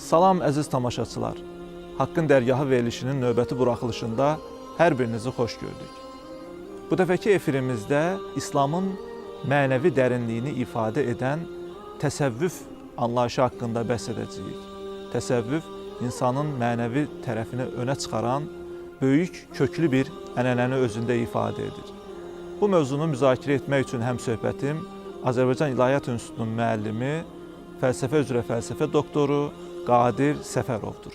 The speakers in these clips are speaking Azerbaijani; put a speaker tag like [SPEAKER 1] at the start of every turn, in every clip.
[SPEAKER 1] Salam əziz tamaşaçılar. Haqqın dərgahı verilişinin növbəti buraxılışında hər birinizi xoş gördük. Bu dəfəki efirimizdə İslamın mənəvi dərinliyini ifadə edən təsəvvüf anlayışı haqqında bəhs edəcəyik. Təsəvvüf insanın mənəvi tərəfini önə çıxaran böyük, köklü bir ənənəni özündə ifadə edir. Bu mövzunu müzakirə etmək üçün həmsöhbətim Azərbaycan İlahiyyat İnstitutunun müəllimi, fəlsəfə üzrə fəlsəfə doktoru Qadir Səfərovdur.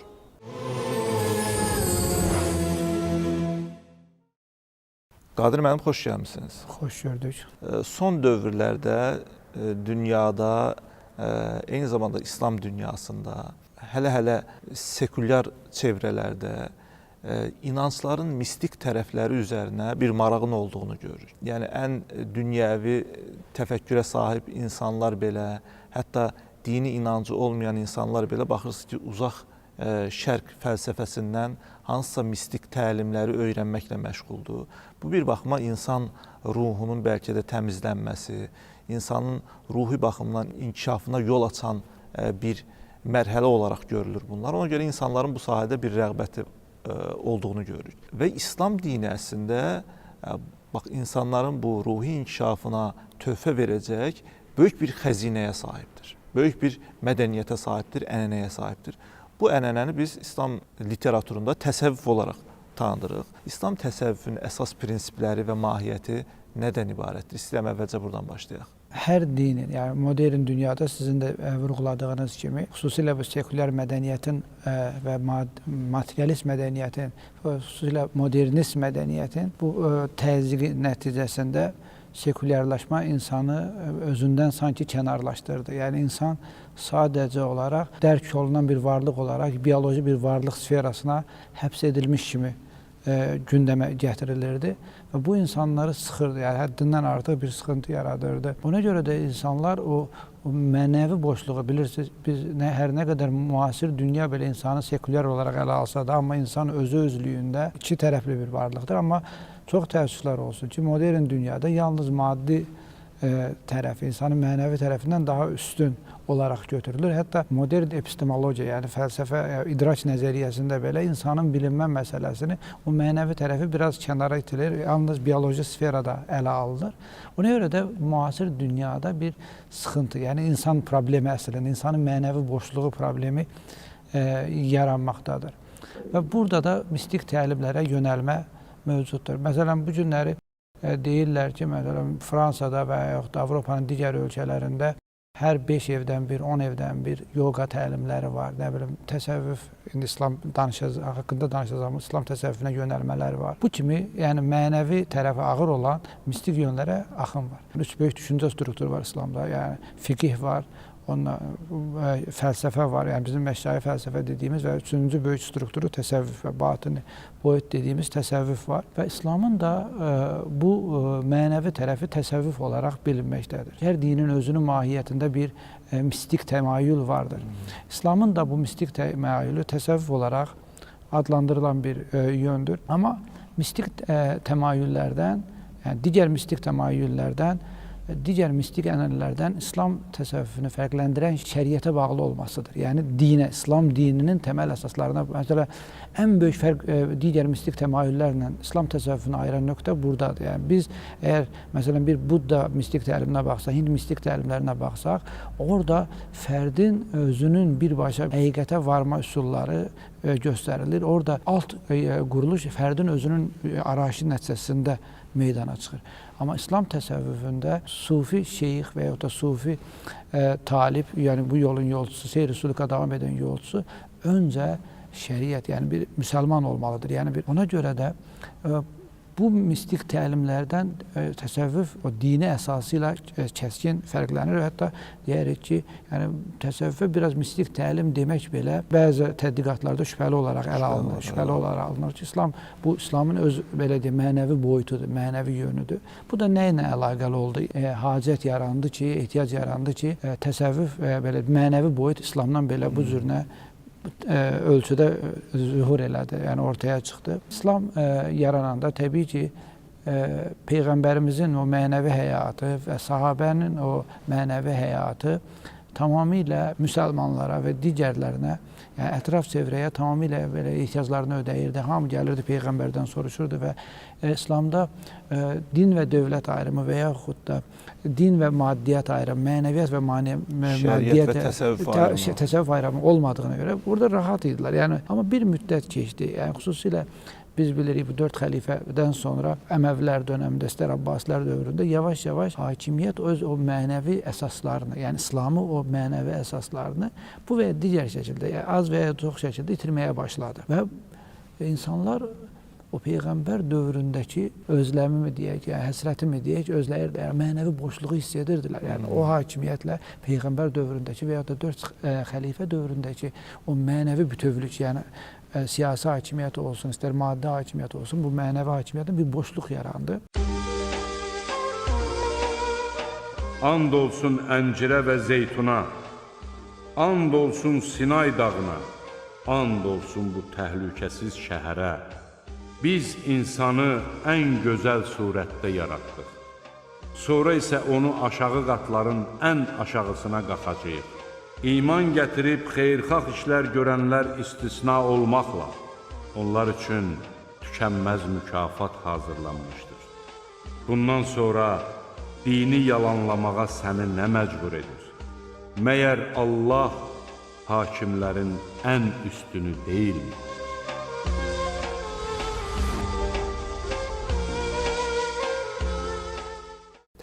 [SPEAKER 1] Qadir müəllim, xoş gəlmisiniz.
[SPEAKER 2] Xoş gördük.
[SPEAKER 1] Son dövrlərdə dünyada, eyni zamanda İslam dünyasında, hələ sekulyar çevrələrdə inancların mistik tərəfləri üzərinə bir marağın olduğunu görürük. Yəni, ən dünyəvi təfəkkürə sahib insanlar belə, hətta dini inancı olmayan insanlar belə baxırsınız ki, uzaq şərq fəlsəfəsindən hansısa mistik təlimləri öyrənməklə məşğuldur. Bu bir baxıma insan ruhunun bəlkə də təmizlənməsi, insanın ruhi baxımdan inkişafına yol açan bir mərhələ olaraq görülür bunlar. Ona görə insanların bu sahədə bir rəğbəti olduğunu görürük. Və İslam dini əslində insanların bu ruhi inkişafına töhfə verəcək böyük bir xəzinəyə sahibdir. Böyük bir mədəniyyətə sahibdir, ənənəyə sahibdir. Bu ənənəni biz İslam literaturunda təsəvvüf olaraq tanıdırıq. İslam təsəvvüfünün əsas prinsipləri və mahiyyəti nədən ibarətdir? İstəyirəm əvvəlcə buradan başlayaq.
[SPEAKER 2] Hər dinin, yəni modern dünyada sizin də vurğuladığınız kimi, xüsusilə bu sekulyar mədəniyyətin və materialist mədəniyyətin, xüsusilə modernist mədəniyyətin bu təzyiqi nəticəsində sekulyarlaşma insanı özündən sanki kənarlaşdırdı. Yəni insan sadəcə olaraq dərk olunan bir varlıq olaraq bioloji bir varlıq sferasına həbs edilmiş kimi gündəmə gətirilirdi və bu insanları sıxırdı, yəni həddindən artıq bir sıxıntı yaradırdı. Ona görə də insanlar o mənəvi boşluğu, bilirsiniz, biz hər nə qədər müasir dünya belə insanı sekulyar olaraq ələ alsa da, amma insan özlüyündə iki tərəfli bir varlıqdır. Amma çox təəssüflər olsun ki, modern dünyada yalnız maddi tərəfi, insanın mənəvi tərəfindən daha üstün olaraq götürülür. Hətta modern epistemologiya, yəni fəlsəfə, idraç nəzəriyyəsində belə insanın bilinmə məsələsini, o mənəvi tərəfi biraz kənara itilir, yalnız bioloji sferada ələ alınır. Ona görə də müasir dünyada bir sıxıntı, yəni insan problemi əslində, insanın mənəvi boşluğu problemi yaranmaqdadır. Və burada da mistik təlimlərə yönəlmə mövcuddur. Məsələn, bu günləri deyirlər ki, məsələn, Fransada və yaxud da Avropanın digər ölkələrində hər 5 evdən bir, 10 evdən bir yoga təlimləri var. Nə bilim, təsəvvüf, indi İslam haqqında danışacağımız İslam təsəvvüfünə yönəlmələri var. Bu kimi, yəni mənəvi tərəfi ağır olan mistik yönlərə axın var. 3 böyük düşüncə strukturu var İslamda. Yəni fiqh var, fəlsəfə var, yəni bizim məşayi fəlsəfə dediyimiz və 3-cü böyük strukturu təsəvvüf və batini boyut dediyimiz təsəvvüf var. Və İslamın da bu mənəvi tərəfi təsəvvüf olaraq bilinməkdədir. Hər dinin özünün mahiyyətində bir mistik təmayül vardır. İslamın da bu mistik təmayülü təsəvvüf olaraq adlandırılan bir yöndür. Amma mistik təmayüllərdən, yəni digər mistik təmayüllərdən, digər mistik ənənələrdən İslam təsəvvüfünü fərqləndirən şəriətə bağlı olmasıdır. Yəni dinə, İslam dininin təməl əsaslarına, məsələn, ən böyük fərq digər mistik təmayüllərlə İslam təsəvvüfünü ayıran nöqtə buradadır. Yəni biz əgər məsələn bir Budda mistik təliminə baxsaq, Hind mistik təlimlərinə baxsaq, orada fərdin özünün birbaşa həqiqətə varma üsulları göstərilir. Orada alt quruluş fərdin özünün arayışı nəticəsində meydana çıxır. Amma İslam təsəvvüfündə sufi şeyx və yaxud da sufi talib, yəni bu yolun yolçusu, seyr-i sülüka davam edən yolçusu öncə şəriət, yəni bir müsəlman olmalıdır. Yəni ona görə də bu mistik təlimlərdən təsəvvüf o dini əsası ilə kəskin fərqlənir. Hətta deyərik ki, yəni təsəvvüfə biraz mistik təlim demək belə bəzi tədqiqatlarda şübhəli olaraq ələ alınır. Şübhəli olaraq alınır ki, İslam bu İslamın öz belə deyək mənəvi boyutudur, mənəvi yönüdür. Bu da nə ilə əlaqəli oldu? Hacət yarandı ki, ehtiyac yarandı ki, təsəvvüf belə mənəvi boyut İslamdan belə bu cürünə ölçüdə zühur elədi, yəni ortaya çıxdı. İslam yarananda təbii ki, Peyğəmbərimizin o mənəvi həyatı və sahabənin o mənəvi həyatı tamamilə müsəlmanlara və digərlərinə, yəni ətraf çevrəyə tamamilə belə ehtiyaclarını ödəyirdi. Hamı gəlirdi Peyğəmbərdən soruşurdu və İslamda din və dövlət ayrımı və yaxud da din və maddiyyat ayrımı, mənəviyyat və
[SPEAKER 1] şəriət və təsəvvüf
[SPEAKER 2] ayrımı olmadığına görə burada rahat idilər. Yəni amma bir müddət keçdi. Yəni xüsusilə biz bilirik bu 4 xəlifədən sonra Əməvilər dönəmində, istər Abbasilər dövründə yavaş-yavaş hakimiyyət öz o mənəvi əsaslarını, yəni İslamı o mənəvi əsaslarını bu və ya digər şəkildə, yəni az və ya çox şəkildə itirməyə başladı. Və insanlar o Peyğəmbər dövründəki özləmi deyək, yəni həsrətimi deyək, özləri yəni mənəvi boşluğu hiss edirdilər. Yəni o hakimiyyətlə Peyğəmbər dövründəki və ya da 4 xəlifə dövründəki o mənəvi bütövlük, yəni siyasi hakimiyyət olsun, istər maddi hakimiyyət olsun, bu mənəvi hakimiyyətdə bir boşluq yarandı.
[SPEAKER 3] And olsun əncirə və zeytuna, and olsun Sinay dağına, and olsun bu təhlükəsiz şəhərə. Biz insanı ən gözəl surətdə yaratdıq. Sonra isə onu aşağı qatların ən aşağısına qaxacağıq. İman gətirib xeyirxah işlər görənlər istisna olmaqla, onlar üçün tükənməz mükafat hazırlanmışdır. Bundan sonra dini yalanlamağa səni nə məcbur edir? Məyər Allah hakimlərin ən üstünü deyilmi?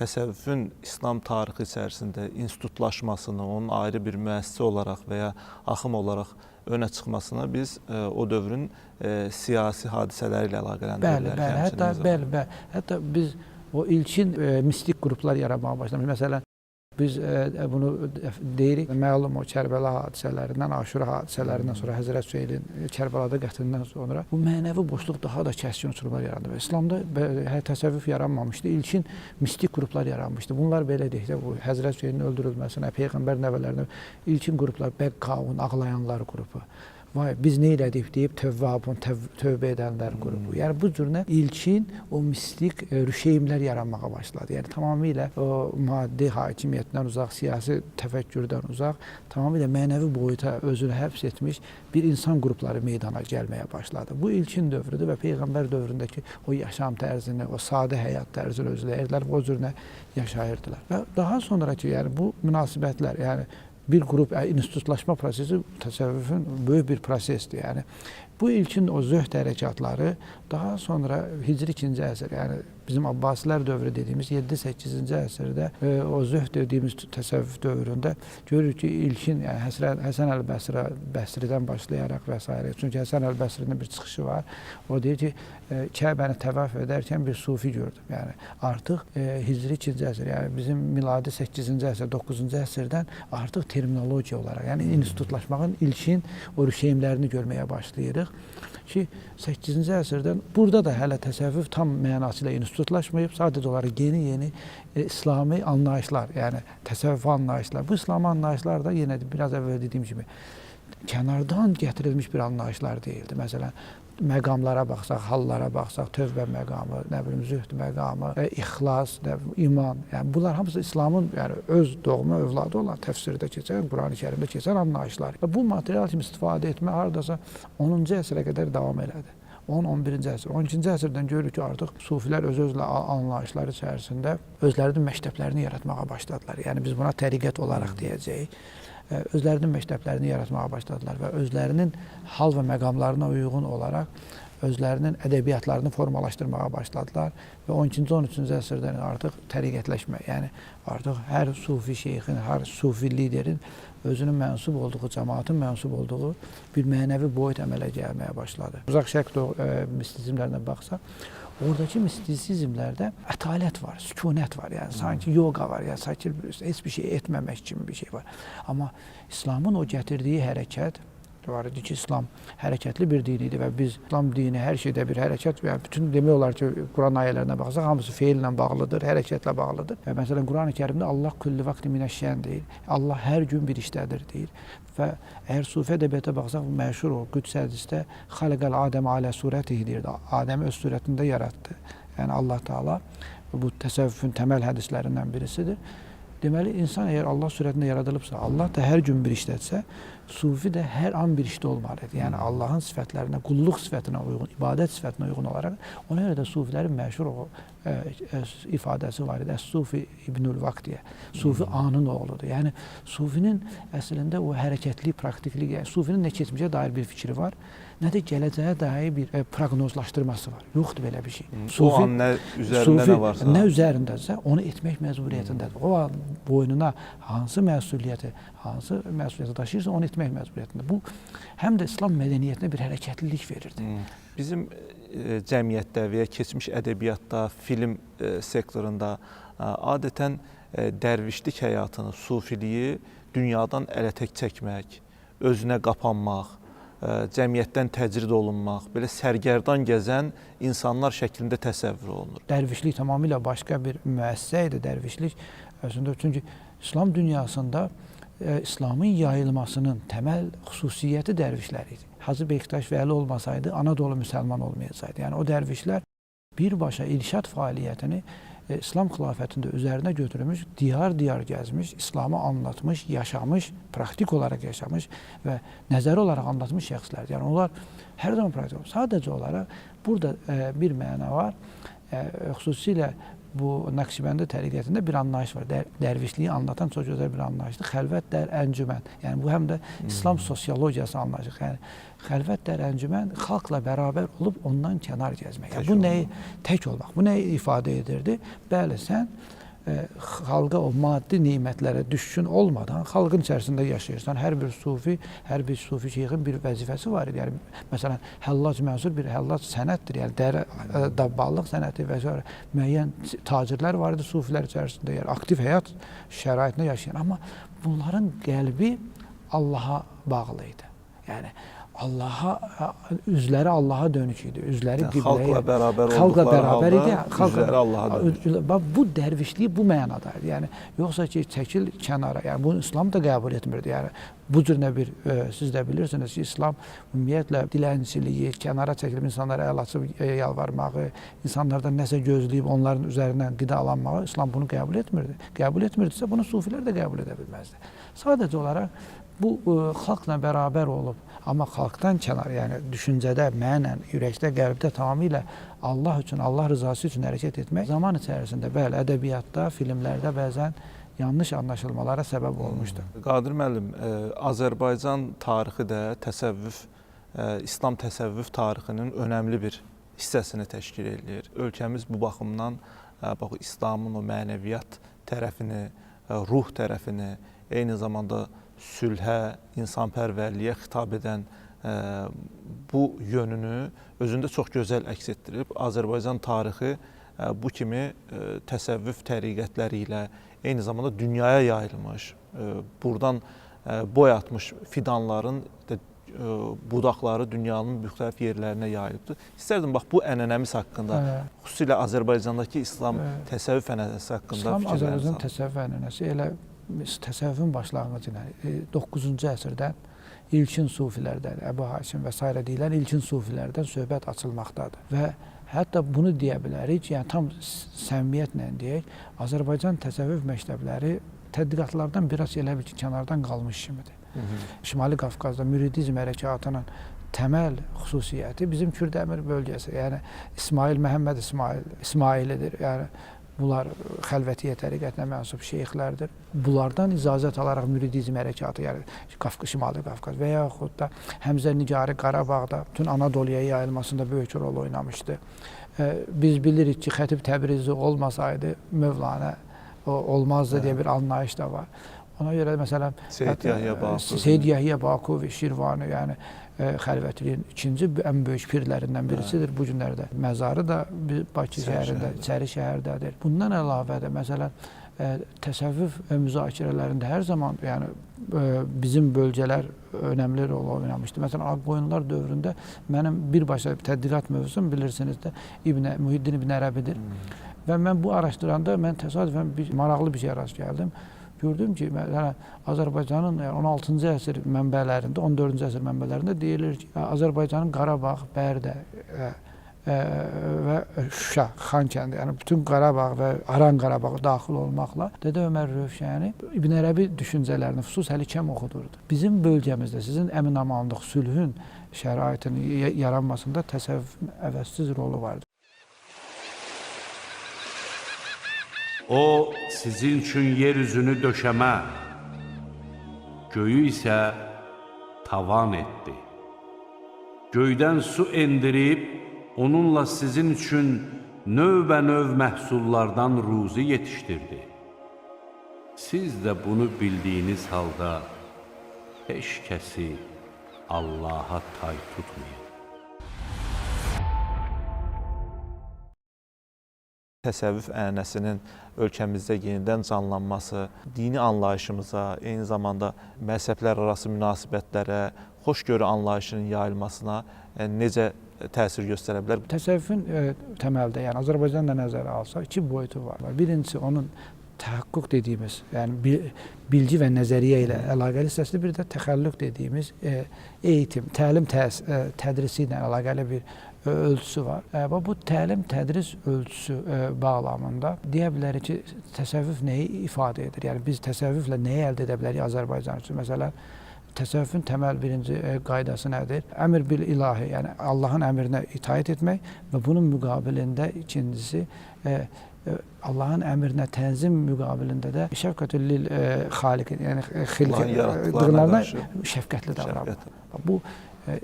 [SPEAKER 1] Təsəvvüfün İslam tarixi içərisində institutlaşmasını, onun ayrı bir müəssisə olaraq və ya axım olaraq önə çıxmasını biz o dövrün siyasi hadisələri ilə əlaqələndirilər.
[SPEAKER 2] Bəli. Hətta biz o ilkin mistik qruplar yaratmağa başlamışıq. Məsələn, biz bunu deyirik, məlum o Kərbəla hadisələrindən, Aşura hadisələrindən sonra, Həzrət Hüseynin Kərbəlada qətlindən sonra bu mənəvi boşluq daha da kəskin uçurumlar yarandı. İslamda təsəvvüf yaranmamışdı, ilkin mistik qruplar yaranmışdı. Bunlar belə deyək də, bu Həzrət Hüseynin öldürülməsinə, Peyğəmbər nəvələrinə ilkin qruplar, Bəqqavun, Ağlayanlar qrupu. Vay, biz nə elədik deyib tövvabun, tövbə edənlər qrupu. Yəni bu cür ilkin o mistik rüşeymlər yaranmağa başladı. Yəni tamamilə o maddi hakimiyyətdən uzaq, siyasi təfəkkürdən uzaq, tamamilə mənəvi boyuta özünü həbs etmiş bir insan qrupları meydana gəlməyə başladı. Bu ilkin dövrüdür və Peyğəmbər dövründəki o yaşam tərzini, o sadə həyat tərzini özləyirdilər, o cürünə yaşayırdılar. Və daha sonraki, yəni bu münasibətlər, yəni bir qrup institutlaşma prosesi təsəvvüfün böyük bir prosesdir. Yəni bu ilkin o zöhd hərəkatları daha sonra Hicri 2-ci əsr, yəni bizim Abbasilər dövrü dediyimiz 7-8-ci əsrdə o zöhd dediyimiz təsəvvüf dövründə görürük ki, ilkin, yəni Həsən əl-Bəsridən başlayaraq və s. Çünki Həsən əl-Bəsrinin bir çıxışı var. O deyir ki, Kəbəni təvaf edərkən bir sufi gördüm. Yəni artıq Hicri 2-ci əsr, yəni bizim miladi 8-ci əsr, 9-cu əsrdən artıq terminologiya olaraq, yəni institutlaşmağın ilkin o rüşeymlərini görməyə başlayırıq ki, 8-ci əsrdən burada da hələ təsəvvüf tam mənası ilə institutlaşmayıb, sadəcə olaraq yeni İslami anlayışlar, yəni təsəvvüf anlayışlar. Bu İslami anlayışlar da yenə biraz əvvəl dediyim kimi kənardan gətirilmiş bir anlayışlar deyildi. Məsələn, məqamlara baxsaq, hallara baxsaq, tövbə məqamı, nə bilim, zühd məqamı, ixlas, iman, yəni bunlar hamısı İslamın yəni öz doğma övladı olan təfsirdə keçən, Qurani Kərimdə keçən anlayışlar. Və bu material kimi istifadə etmə hardasa 10-cu əsrə qədər davam elədi. 10-11-ci əsr, 12-ci əsrdən görürük ki, artıq sufilər öz-özlə anlayışları içərisində özlərinin məktəblərini yaratmağa başladılar. Yəni biz buna təriqət olaraq deyəcəyik. Özlərinin məktəblərini yaratmağa başladılar və özlərinin hal və məqamlarına uyğun olaraq özlərinin ədəbiyyatlarını formalaşdırmağa başladılar və 12-ci, 13-cü əsrdən artıq təriqətləşmə, yəni artıq hər sufi şeyxin, hər sufi liderin özünün mənsub olduğu, cəmaatın mənsub olduğu bir mənəvi boyut əmələ gəlməyə başladı. Uzaq şərq mistisizmlərinə baxsaq, oradakı mistisizmlərdə ətalət var, sükunət var, yəni sanki yoga var, yəni sanki heç bir şey etməmək kimi bir şey var. Amma İslamın o gətirdiyi hərəkət var idi ki, İslam hərəkətli bir din idi və biz İslam dini hər şeydə bir hərəkət, yəni bütün demək olar ki, Quran ayələrinə baxsaq, hamısı feillə bağlıdır, hərəkətlə bağlıdır. Və məsələn, Quran-ı Kərimdə Allah kulli vaxtı minəşşən deyir, Allah hər gün bir işdədir deyir. Və əgər sufi ədəbiyyata baxsaq, məşhur o Qüds hədisdə xaləqəl Adəm alə surətihi deyirdi, Adəmi öz surətində yaratdı. Yəni Allah Taala bu təsəvvüfün təməl hədislərindən birisidir. Deməli, insan əgər Allah surətində yaradılıbsa, Allah da hər gün bir işlətsə, sufi də hər an bir işdə olmalıdır. Yəni Allahın sifətlərinə, qulluq sifətinə uyğun, ibadət sifətinə uyğun olaraq, ona görə də sufilərin məşhur o ifadəsi var idi. Əs-Sufi İbnül Vakt deyə. Sufi anın oğludur. Yəni sufinin əslində o hərəkətli, praktiklik, yəni sufinin nə keçmişə dair bir fikri var, nə də gələcəyə dair bir proqnozlaşdırması var. Yoxdur belə bir şey.
[SPEAKER 1] O an nə üzərində nə varsa.
[SPEAKER 2] Nə üzərindəsə onu etmək məcburiyyətindədir. O an boynuna hansı məsuliyyəti daşıyırsa onu etmək məcburiyyətində. Bu həm də İslam mədəniyyətinə bir hərəkətlilik verirdi.
[SPEAKER 1] Bizim cəmiyyətdə və ya keçmiş ədəbiyyatda, film sektorunda adətən dərvişlik həyatını, sufiliyi dünyadan ələ tək çəkmək, özünə qapanmaq, cəmiyyətdən təcrid olunmaq, belə sərgərdan gəzən insanlar şəklində təsəvvür olunur.
[SPEAKER 2] Dərvişlik tamamilə başqa bir müəssisə idi. Dərvişlik əslində çünki İslam dünyasında İslamın yayılmasının təməl xüsusiyyəti dərvişlər idi. Hacı Bektaş Vəli olmasaydı, Anadolu müsəlman olmayacaqdı. Yəni o dərvişlər birbaşa irşad fəaliyyətini İslam xilafətində üzərinə götürmüş, diyar-diyar gəzmiş, İslamı anlatmış, yaşamış, praktik olaraq yaşamış və nəzəri olaraq anlatmış şəxslərdir. Yəni onlar hər zaman praktik olmuş. Sadəcə olaraq burada bir məna var. Xüsusilə bu Nakşibəndi təriqətində bir anlayış var. Dərvişliyi anlatan çox gözəl bir anlayışdır. Xəlvət dər əncümən. Yəni bu həm də İslam sosiologiyası anlayışı. Yəni xəlvət dər əncümən xalqla bərabər olub ondan kənar gəzmək. Yəni, bu nəyi tək olmaq? Bu nəyi ifadə edirdi? Bəli, sən xalqa o maddi nemətlərə düşkün olmadan xalqın içərisində yaşayırsan. Hər bir sufi şeyxin bir vəzifəsi var idi. Yəni, məsələn, həllac mənsur bir həllac sənətdir. Yəni, dərə, dabballıq sənəti və s. müəyyən tacirlər var idi sufilər içərisində. Yəni, aktiv həyat şəraitində yaşayan. Amma bunların qəlbi Allaha bağlı idi. Yəni, üzləri Allaha dönük idi. Üzləri qibləyə.
[SPEAKER 1] Xalqla bərabər olduqları halda üzləri Allaha dönük.
[SPEAKER 2] Bu dərvişliyi bu mənadadır. Yəni, yoxsa ki, çəkil kənara. Yəni, bunu İslam da qəbul etmirdi. Yəni, bu cür bir, siz də bilirsiniz ki, İslam ümumiyyətlə dilənçiliyi, kənara çəkilib insanlara əl açıb yalvarmağı, insanlardan nəsə gözləyib onların üzərindən qidalanmağı İslam bunu qəbul etmirdi. Qəbul etmirdisə, bunu sufilər də qəbul edə bilməzdi. Sadəcə olaraq bu xalqla bərabər olub, amma xalqdan kənar, yəni düşüncədə, mənən, ürəkdə, qəlbdə tamamilə Allah üçün, Allah rızası üçün hərəkət etmək zaman içərisində, bəli, ədəbiyyatda, filmlərdə bəzən yanlış anlaşılmalara səbəb olmuşdur.
[SPEAKER 1] Qadir müəllim, Azərbaycan tarixi də təsəvvüf, İslam təsəvvüf tarixinin önəmli bir hissəsini təşkil edir. Ölkəmiz bu baxımdan İslamın o mənəviyyat tərəfini, ruh tərəfini, eyni zamanda sülhə, insanpərvərliyə xitab edən bu yönünü özündə çox gözəl əks etdirib. Azərbaycan tarixi bu kimi təsəvvüf təriqətləri ilə eyni zamanda dünyaya yayılmış, buradan boy atmış fidanların budaqları dünyanın müxtəlif yerlərinə yayılıbdır. İstərdim, bax, bu ənənəmiz haqqında, xüsusilə Azərbaycandakı İslam təsəvvüf ənənəsi haqqında
[SPEAKER 2] fikirləriniz var. İslam Azərbaycan
[SPEAKER 1] var.
[SPEAKER 2] təsəvvüf ənənəsi elə təsəvvüfün başlanğıcı 9-cu əsrdən ilkin sufilərdən, Əbu Haşim və s. deyilən ilkin sufilərdən söhbət açılmaqdadır. Və hətta bunu deyə bilərik, yəni tam səmimiyyətlə deyək, Azərbaycan təsəvvüf məktəbləri tədqiqatlardan biraz elə bir ki, kənardan qalmış kimidir. Şimali Qafqazda müridizm hərəkatının təməl xüsusiyyəti bizim Kürdəmir bölgəsi, yəni İsmail Məhəmməd İsmailidir. Yəni bunlar xəlvətiyyə təriqətinə mənsub şeyxlərdir. Bunlardan icazət alaraq müridizm hərəkatı, yəni Şimali Qafqaz və yaxud da Həmzə Nigari Qarabağda bütün Anadoluya yayılmasında böyük rol oynamışdı. Biz bilirik ki, Xətib Təbrizi olmasaydı Mövlana olmazdı deyə bir anlayış da var. Ona görə məsələn Seyyid Yəhyə Bakov, Şirvanı, yəni xəlvətliyin ikinci ən böyük pirlərindən birisidir. Bu günlərdə məzarı da Bakı şəhərində, İçəri şəhərdədir. Bundan əlavə də məsələn təsəvvüf müzakirələrində hər zaman yəni bizim bölgələr önəmli rol oynamışdı. Məsələn, Ağqoyunlular dövründə mənim birbaşa tədqiqat mövzusum bilirsiniz də Muhiddin İbn Ərəbidir. Və mən bu araşdıranda mən təsadüfən maraqlı bir şey rast gəldim. Gördüm ki, Azərbaycanın 16-cı əsr mənbələrində, 14-cü əsr mənbələrində deyilir ki, Azərbaycanın Qarabağ, Bərdə, və Şuşa, Xankəndi, yəni bütün Qarabağ və Aran Qarabağ daxil olmaqla Dədə Ömər Rövşəni İbn Ərəbi düşüncələrini xüsusən Həlikəm oxudurdu. Bizim bölgəmizdə sizin əmin-amanlıq, sülhün şəraitinin yaranmasında təsəvvüfün əvəzsiz rolu vardır.
[SPEAKER 3] O, sizin üçün yer üzünü döşəmə, göyü isə tavan etdi. Göydən su endirib, onunla sizin üçün növbə-növ məhsullardan ruzi yetişdirdi. Siz də bunu bildiyiniz halda heç kəsi Allaha tay tutmayın.
[SPEAKER 1] Təsəvvüf ənənəsinin ölkəmizdə yenidən canlanması, dini anlayışımıza, eyni zamanda məzhəblər arası münasibətlərə, xoşgörü anlayışının yayılmasına necə təsir göstərə bilər?
[SPEAKER 2] Təsəvvüfün təməldə, yəni Azərbaycanda nəzərə alsaq, iki boyutu var. Birincisi onun təhəqqüq dediyimiz, yəni bilgi və nəzəriyyə ilə əlaqəli hissəsidir. Bir də təxəllüq dediyimiz eğitim, təlim, tədrisi ilə əlaqəli bir ölçüsü var. Və bu təlim-tədris ölçüsü bağlamında deyə bilərik ki, təsəvvüf nəyi ifadə edir? Yəni biz təsəvvüflə nəyi əldə edə bilərik Azərbaycan üçün? Məsələn, təsəvvüfün təməl birinci qaydası nədir? Əmr bil ilahi, yəni Allahın əmrinə itaət etmək və bunun müqabilində ikincisi Allahın əmrinə tənzim müqabilində də şəfqətül lil xaliq, yəni xilqlərə şəfqətli davranmaq. Bu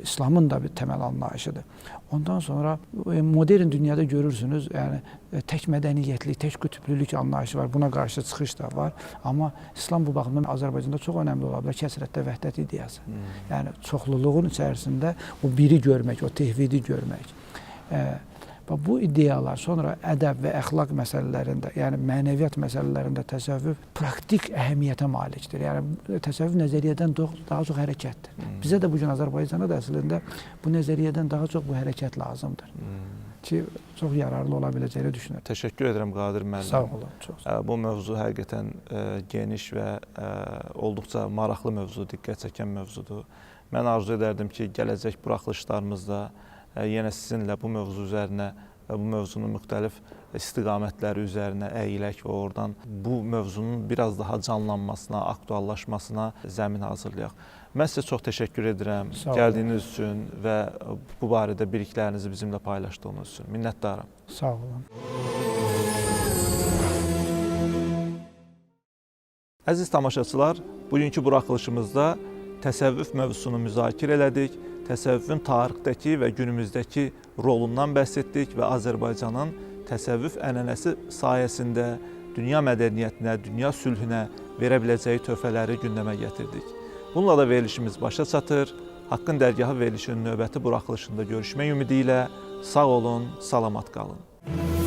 [SPEAKER 2] İslamın da bir təməl anlayışıdır. Ondan sonra modern dünyada görürsünüz, yəni tək mədəniyyətlik, tək qütblülük anlayışı var. Buna qarşı çıxış da var. Amma İslam bu baxımdan Azərbaycanda çox önəmli ola bilər. Kəsrətdə vəhdət ideyası. Yəni çoxluluğun içərisində o biri görmək, o tevhidi görmək. Bu ideyalar sonra ədəb və əxlaq məsələlərində, yəni mənəviyyat məsələlərində təsəvvüf praktik əhəmiyyətə malikdir. Yəni təsəvvüf nəzəriyyədən daha çox hərəkətdir. Bizə də bugün Azərbaycanda da əslində bu nəzəriyyədən daha çox bu hərəkət lazımdır. Ki çox yararlı ola biləcəyini düşünürəm.
[SPEAKER 1] Təşəkkür edirəm Qadir müəllim.
[SPEAKER 2] Sağ olun. Çox sağ olun.
[SPEAKER 1] Bu mövzu həqiqətən geniş və olduqca maraqlı mövzudur, diqqət çəkən mövzudur. Mən arzu edərdim ki, gələcək buraxılışlarımızda yenə sizinlə bu mövzu üzərinə və bu mövzunun müxtəlif istiqamətləri üzərinə əyilək və oradan bu mövzunun biraz daha canlanmasına, aktuallaşmasına zəmin hazırlayaq. Mən sizə çox təşəkkür edirəm gəldiyiniz üçün və bu barədə biliklərinizi bizimlə paylaşdığınız üçün. Minnətdaram.
[SPEAKER 2] Sağ olun.
[SPEAKER 1] Əziz tamaşaçılar, bugünkü buraxılışımızda təsəvvüf mövzusunu müzakirə elədik. Təsəvvüfün tarixdəki və günümüzdəki rolundan bəhs etdik və Azərbaycanın təsəvvüf ənənəsi sayəsində dünya mədəniyyətinə, dünya sülhünə verə biləcəyi töhfələri gündəmə gətirdik. Bununla da verilişimiz başa çatır. Haqqın Dərgahı verilişinin növbəti buraxılışında görüşmək ümidi ilə sağ olun, salamat qalın.